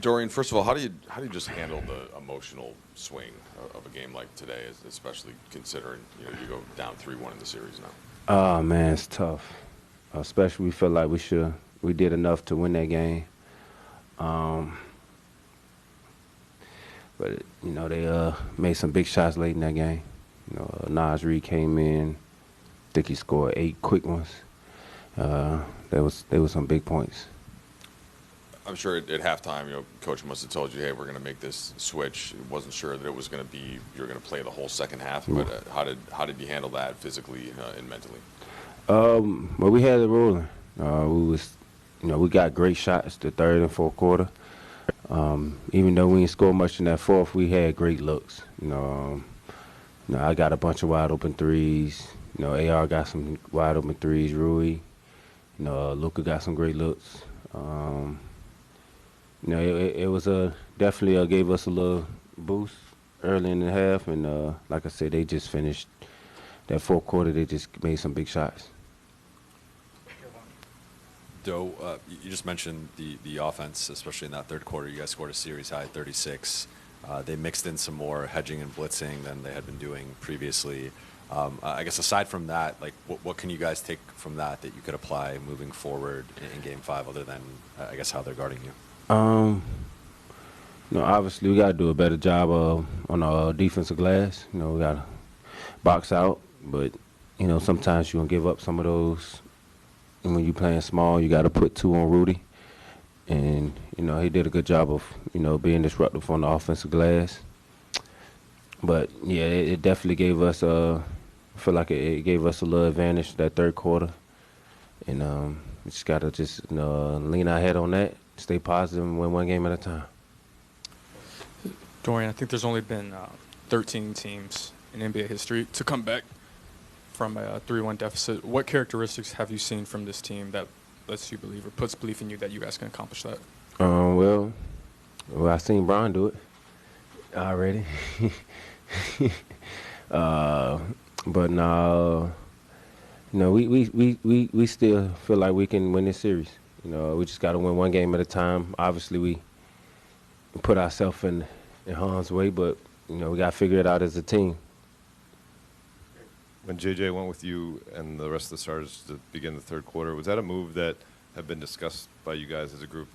Dorian, first of all, how do you just handle the emotional swing of a game like today, especially considering you go down 3-1 in the series now? Oh man, it's tough. Especially we felt like we did enough to win that game. But they made some big shots late in that game. Nas Reed came in. I think he scored 8 quick ones. There was some big points. I'm sure at halftime, coach must have told you, "Hey, we're going to make this switch." Wasn't sure that it was going to be you're going to play the whole second half. But how did you handle that physically and mentally? Well, we had it rolling. We got great shots the third and fourth quarter. Even though we didn't score much in that fourth, we had great looks. I got a bunch of wide open threes. AR got some wide open threes. Rui, Luka got some great looks. It was definitely gave us a little boost early in the half, and like I said, they just finished that fourth quarter. They just made some big shots. Doe, you just mentioned the offense, especially in that third quarter. You guys scored a series high 36. They mixed in some more hedging and blitzing than they had been doing previously. I guess aside from that, what can you guys take from that you could apply moving forward in Game 5, other than I guess how they're guarding you? Obviously we got to do a better job on our defensive glass. We got to box out, but sometimes you're gonna give up some of those. And when you're playing small, you got to put 2 on Rudy, and he did a good job of being disruptive on the offensive glass. But yeah, it definitely gave us I feel like it gave us a little advantage that third quarter, and we just got to lean our head on that, stay positive, and win one game at a time. Dorian, I think there's only been 13 teams in NBA history to come back from a 3-1 deficit. What characteristics have you seen from this team that lets you believe or puts belief in you that you guys can accomplish that? Well, I seen Bron do it already. But no, we still feel like we can win this series. We just got to win one game at a time. Obviously, we put ourselves in harm's way, but we got to figure it out as a team. When JJ went with you and the rest of the starters to begin the third quarter, was that a move that had been discussed by you guys as a group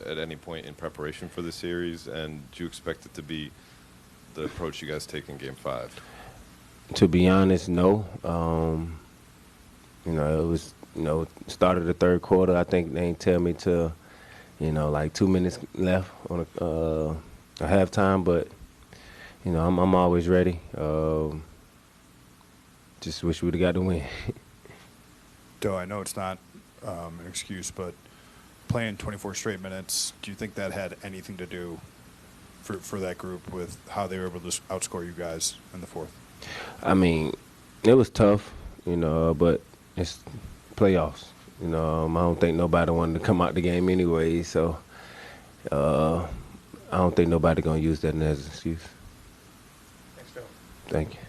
at any point in preparation for the series? And do you expect it to be the approach you guys take in Game 5? To be honest, no. It was, started the third quarter. I think they ain't tell me till, like 2 minutes left on a halftime. But, I'm always ready. Just wish we'd have got the win. Doe, I know it's not an excuse, but playing 24 straight minutes, do you think that had anything to do for that group with how they were able to outscore you guys in the fourth? I mean, it was tough, but it's playoffs. I don't think nobody wanted to come out the game anyway, so I don't think nobody going to use that as an excuse. Thanks, Doe. Thank you.